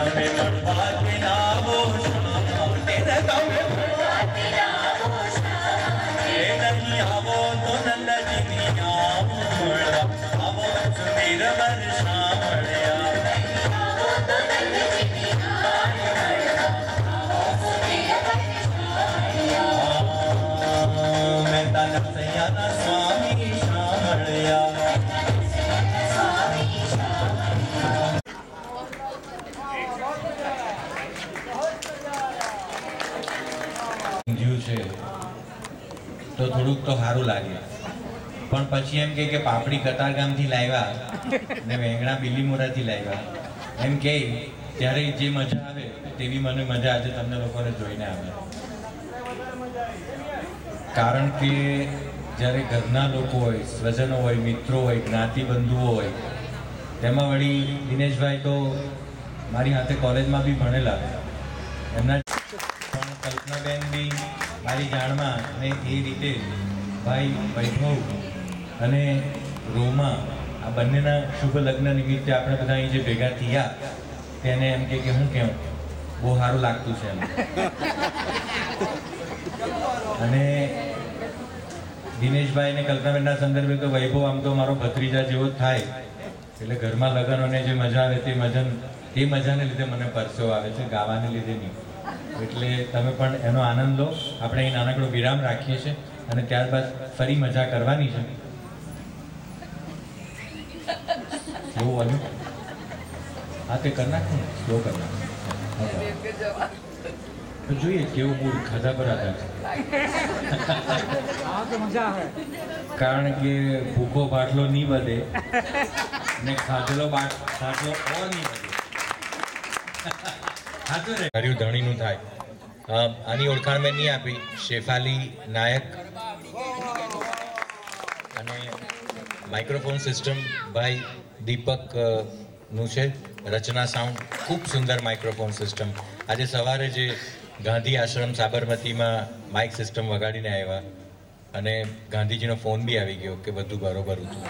તમે મળવા કે લાવો નહીં આવો તો નંદજીની આવો મળવા આવો સુધીર વર્ષા મળ્યા મહેતા નરસૈયાના સ્વામી શામળિયા છે તો થોડુંક તો સારું લાગે પણ પછી એમ કે પાપડી કતારગામથી લાવ્યા ને વેંગણા બિલીમોરાથી લાવ્યા એમ કે ત્યારે જે મજા આવે તેવી મને મજા આજે તમને લોકોને જોઈને આવે કારણ કે જ્યારે ઘરના લોકો હોય સ્વજનો હોય મિત્રો હોય જ્ઞાતિ બંધુઓ હોય તેમાં વળી દિનેશભાઈ તો મારી સાથે કોલેજમાં બી ભણેલા એમના પણ કલ્પનાબેન બી મારી જાણમાં અને એ રીતે ભાઈ વૈભવ અને રોમા આ બંનેના શુભ લગ્ન નિમિત્તે આપણે બધા અહીં જે ભેગા થયા તેને એમ કે હું કેમ બહુ સારું લાગતું છે એમ અને દિનેશભાઈ અને કલ્પનાબેનના સંદર્ભે તો વૈભવ આમ તો મારો ભત્રીજા જેવો જ થાય એટલે ઘરમાં લગ્નોને જે મજા આવે તે મજાને લીધે મને પરસેવો આવે છે ગાવાને લીધે નહીં એટલે તમે પણ એનો આનંદ લો આપણે અહીં નાનકડો વિરામ રાખીએ છીએ અને ત્યારબાદ ફરી મજા કરવાની છે એવું બન્યું હા તે કરી નાખું ને સ્લો કરી નાખું તો જોઈએ કેવું મૂળ ખાધા પર આધાર કારણ કે ભૂખો બાટલો નહીં વધે ને ખાધેલો બાટલો નહીં વધે કર્યું ધણીનું થાય આની ઓળખાણ મેં નહીં આપી શેફાલી નાયક અને માઇક્રોફોન સિસ્ટમ ભાઈ દીપક નું છે રચના સાઉન્ડ ખૂબ સુંદર માઇક્રોફોન સિસ્ટમ આજે સવારે જે ગાંધી આશ્રમ સાબરમતીમાં માઇક સિસ્ટમ વગાડીને આવ્યા અને ગાંધીજીનો ફોન બી આવી ગયો કે બધું બરોબર હતું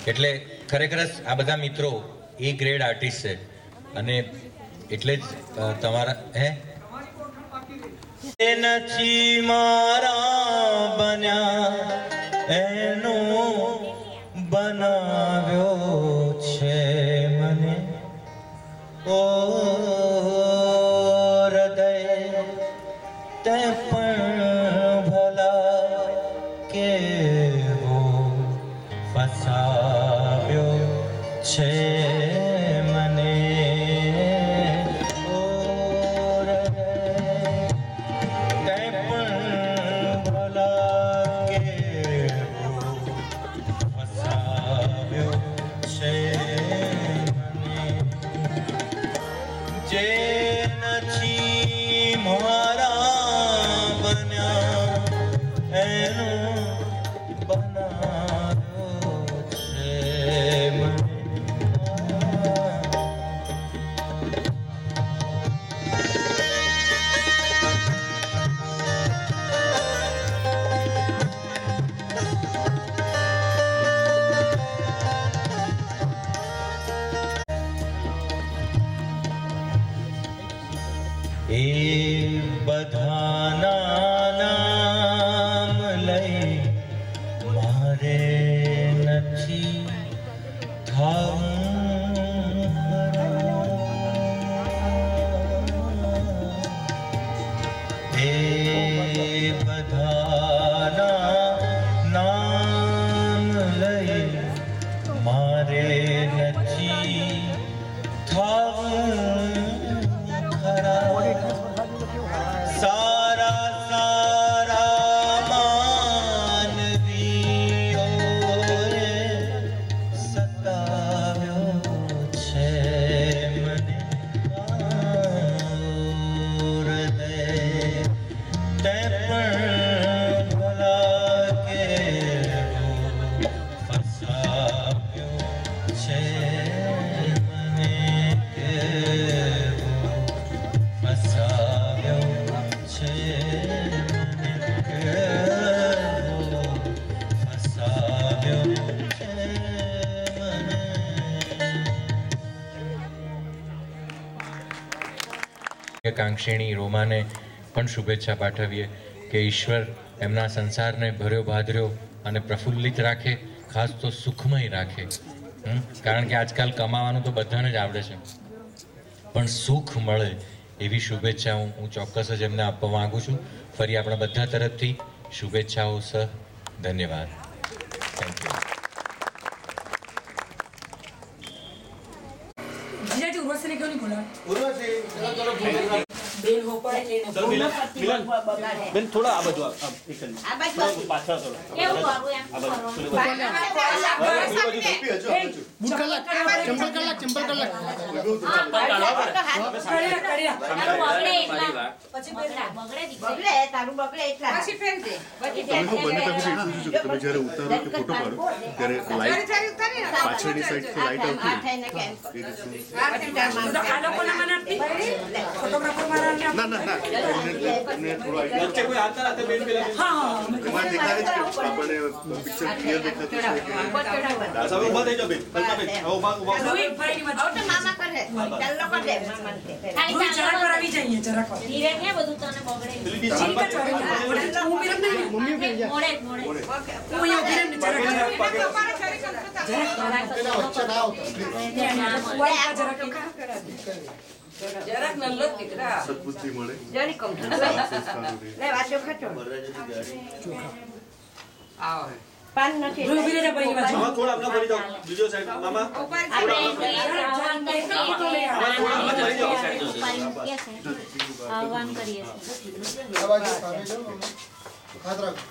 એટલે ખરેખર આ બધા મિત્રો એ ગ્રેડ આર્ટિસ્ટ છે અને એટલે જ તમારા નથી મારા બન્યા એનો બનાવ્યો છે મને ઓ હૃદય તે પણ ભલા કેવો ફસાવ્યો છે એ બધાના નામ લઈ મારે નથી એ બધાના નામ લઈ મારે નથી થાવું ખરા કાંક્ષિણી રોમાને પણ શુભેચ્છા પાઠવીએ કે ઈશ્વર એમના સંસારને ભર્યો ભાદર્યો અને પ્રફુલ્લિત રાખે, ખાસ તો સુખમય રાખે. કારણ કે આજકાલ કમાવાનું તો બધાને જ આવડે છે, પણ સુખ મળે એવી શુભેચ્છા હું ચોક્કસ જ એમને આપવા માંગુ છું. ફરી આપણા બધા તરફથી શુભેચ્છાઓ સહ. ધન્યવાદ. Thank you. બેન થોડા આ બાજુ પાછળ बच्चे कोई आता रहते बेन पे लगे हां तुम्हारे देखा है अपने पिक्चर क्लियर देखते तो सब उभा થઈ જાવ બેન કલ્પના બેન આવો ઉભા રોઈ ભાઈ ની મત આવ તો મામા કરે ચાલ લોકો દે મામા કે ખાલી જરા પર આવી જઈએ જરા પર ધીરે કે બધું તને બગડે ચીકા ચોરે હું બિરમ નહીં મમ્મી કે મોડે હું યો બિરમ ને જરા જરા જરાક નલ્લો દીકરા સદબુદ્ધિ મળે જરી કમ લે વાજો ખાચો આવો પાન નથી રૂબી રે ભાઈ વાજો હા થોડા આપના ભરી જાઓ બીજો સાઈડ મામા આપણે આહવાન કરીએ આ બાજુ સામે જાઓ હાથ રાખો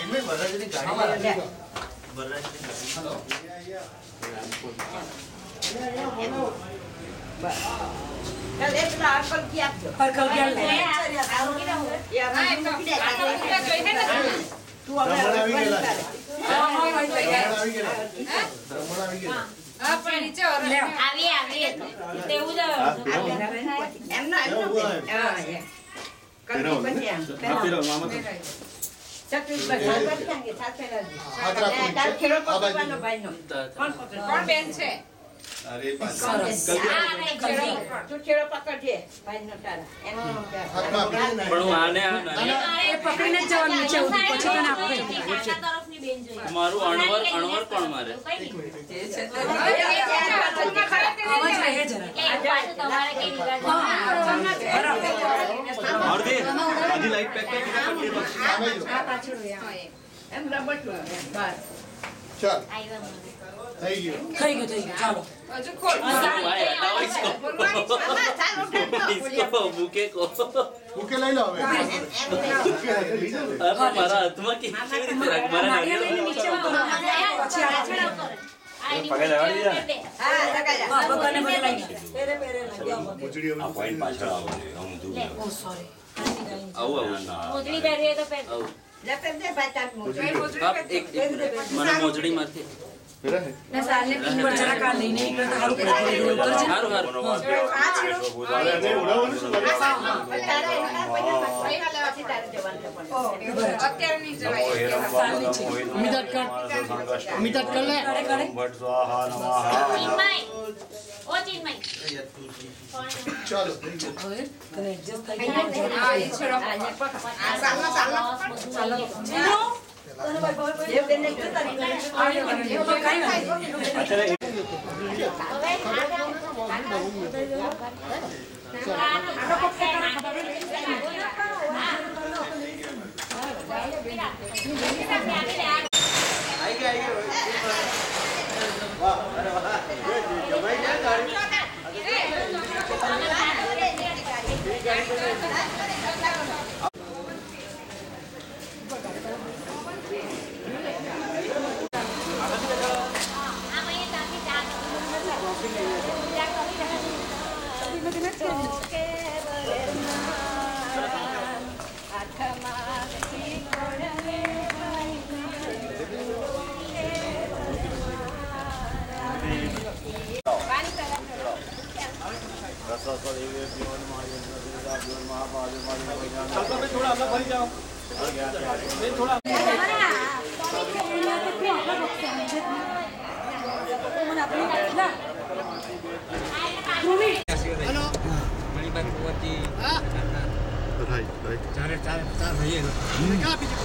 ઇનમે વરરાજની ગાડી વરરાજની ગાડી चल एक ना अकल किया ले आओगी ना या तू अब આવી ગયેલા આ પણ નીચે લે આવી તેવું જ એમ ના કઈ બચ્યા પેરો મામા ચકલી પર સાથ પેલા હાથ રાખો તાર ખેલો પકડવાનો ભાઈનો કોણ બેન છે अरे तू खेड़ो पकड़े भाई नटारा पण आने ए पकड़ीने जवान नीचे उठी પછી તને આપે આના તરફની બેન જોઈ મારું અણવર કોણ મારે જે છે આવાજ રહે જરા એક વાત તમારે કે બરાબર और दे आधी लाइट पैक कर आ पाछળ એમ રબટ બસ ચાલ થઈ ગયું ચાલો હજુ ખોલ इसको बुके લઈ લો હવે મારા હાથમાં કે મારા નીચે પછી પગે લગાડી દે હા લગાડી હા બગને મને લઈ પેરે મુજડી આ પોઈન્ટ પાછળ આવો હું દૂર ઓ સોરી આવો મુજડી પહેરીએ તો પહેર જપે દે પાછળ મુજડી એક મને મોજડી માંથી પેરા હે ના સાલે પર જરા કા લઈને એક તો હારું પડે ઉતર છે હારું આ છેડો અરે ઉડાવવાનું શું કરે તારે એના પૈસા પૈસા લેવાથી તારે જવાનું અત્યારે નહીં જવાય સાલની છે અમિતાત કર લે બટ સ્વાહા નમઃ ચિન્મય ઓ ચિન્મય ચાલો હવે તને એડજસ્ટ થઈ ગયું આ એ છેડો આ સાલના ચાલો તને ભાઈ એ બેને કે તારી આવે એ તો કાઈ थोड़ा अपना भरी जाओ थोड़ा हेलो જોઈએ